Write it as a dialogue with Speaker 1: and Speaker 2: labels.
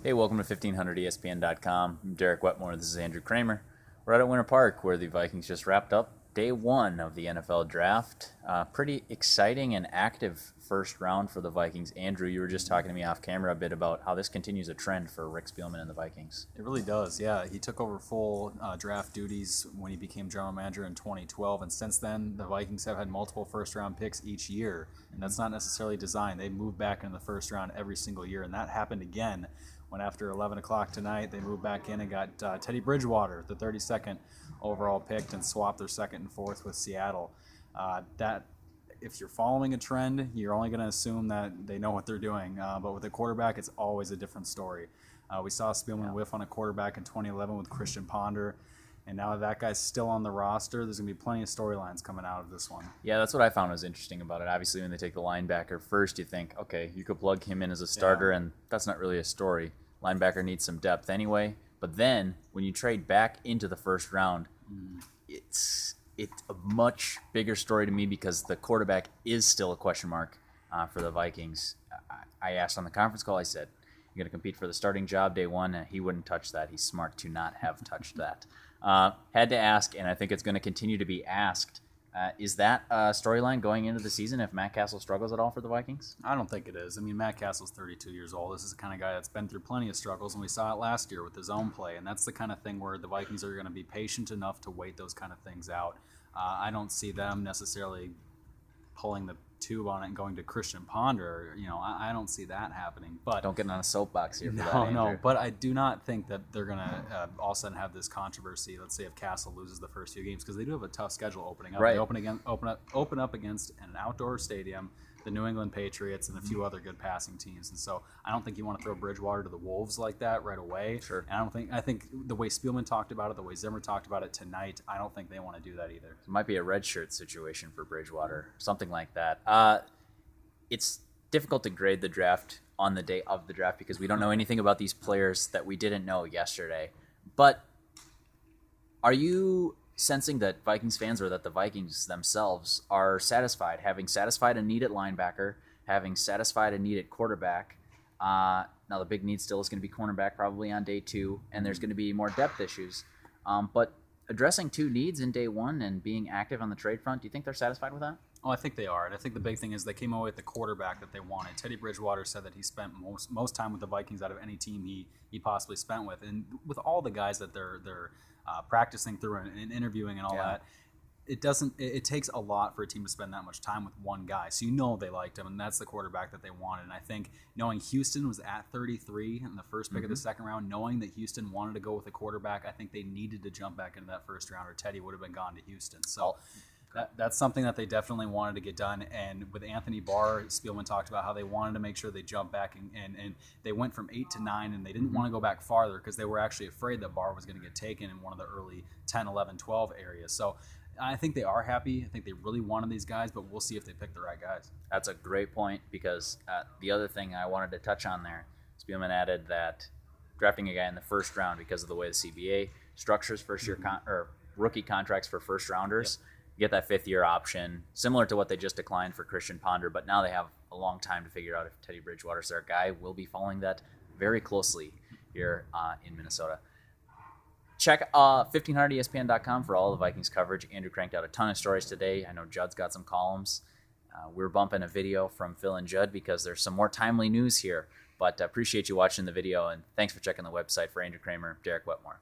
Speaker 1: Hey, welcome to 1500ESPN.com. I'm Derek Wetmore. This is Andrew Kramer. We're out at Winter Park where the Vikings just wrapped up day one of the NFL draft. Pretty exciting and active first round for the Vikings. Andrew, you were just talking to me off camera a bit about how this continues a trend for Rick Spielman and the Vikings.
Speaker 2: It really does, yeah. He took over full draft duties when he became general manager in 2012, and since then the Vikings have had multiple first-round picks each year, and that's not necessarily designed. They moved back in the first round every single year, and that happened again when after 11 o'clock tonight they moved back in and got Teddy Bridgewater, the 32nd overall pick, and swapped their second and fourth with Seattle. That if you're following a trend, you're only going to assume that they know what they're doing. But with a quarterback, it's always a different story. We saw Spielman whiff on a quarterback in 2011 with Christian Ponder. And now that guy's still on the roster, there's going to be plenty of storylines coming out of this one.
Speaker 1: Yeah, that's what I found was interesting about it. Obviously, when they take the linebacker first, you think, okay, you could plug him in as a starter, and that's not really a story. Linebacker needs some depth anyway. But then, when you trade back into the first round, it's a much bigger story to me because the quarterback is still a question mark for the Vikings. I asked on the conference call, I said, you're going to compete for the starting job day one? He wouldn't touch that. He's smart to not have touched that. Had to ask, and I think it's going to continue to be asked, is that a storyline going into the season if Matt Castle struggles at all for the Vikings?
Speaker 2: I don't think it is. I mean, Matt Castle's 32 years old. This is the kind of guy that's been through plenty of struggles, and we saw it last year with his own play, and that's the kind of thing where the Vikings are going to be patient enough to wait those kind of things out. I don't see them necessarily pulling the tube on it and going to Christian Ponder. I don't see that happening. But
Speaker 1: don't get on a soapbox here for that, Andrew.
Speaker 2: No, but I do not think that they're going to all of a sudden have this controversy. Let's say if Castle loses the first few games, because they do have a tough schedule opening up.
Speaker 1: Right.
Speaker 2: They open up against an outdoor stadium, the New England Patriots, and a few other good passing teams. And so I don't think you want to throw Bridgewater to the Wolves like that right away.
Speaker 1: Sure.
Speaker 2: And I think the way Spielman talked about it, the way Zimmer talked about it tonight, I don't think they want to do that either.
Speaker 1: It might be a red shirt situation for Bridgewater, something like that. It's difficult to grade the draft on the day of the draft because we don't know anything about these players that we didn't know yesterday. But are you sensing that Vikings fans or that the Vikings themselves are satisfied, having satisfied a need at linebacker, having satisfied a need at quarterback? Now the big need still is going to be cornerback probably on day two, and there's going to be more depth issues. But addressing two needs in day one and being active on the trade front, do you think they're satisfied with that?
Speaker 2: Oh, I think they are, and I think the big thing is they came away with the quarterback that they wanted. Teddy Bridgewater said that he spent most time with the Vikings out of any team he possibly spent with, and with all the guys that they're practicing through and interviewing and all that, it takes a lot for a team to spend that much time with one guy. So they liked him, and that's the quarterback that they wanted. And I think knowing Houston was at 33 in the first pick of the second round, knowing that Houston wanted to go with a quarterback, I think they needed to jump back into that first round, or Teddy would have been gone to Houston. So. That's something that they definitely wanted to get done. And with Anthony Barr, Spielman talked about how they wanted to make sure they jumped back and they went from 8 to 9, and they didn't want to go back farther because they were actually afraid that Barr was going to get taken in one of the early 10, 11, 12 areas. So I think they are happy. I think they really wanted these guys, but we'll see if they pick the right guys.
Speaker 1: That's a great point because the other thing I wanted to touch on there, Spielman added that drafting a guy in the first round because of the way the CBA structures first-year or rookie contracts for first-rounders. Yep. You get that fifth-year option, similar to what they just declined for Christian Ponder, but now they have a long time to figure out if Teddy Bridgewater's their guy. We'll be following that very closely here in Minnesota. Check 1500ESPN.com for all the Vikings coverage. Andrew cranked out a ton of stories today. I know Judd's got some columns. We're bumping a video from Phil and Judd because there's some more timely news here, but appreciate you watching the video, and thanks for checking the website. For Andrew Kramer, Derek Wetmore.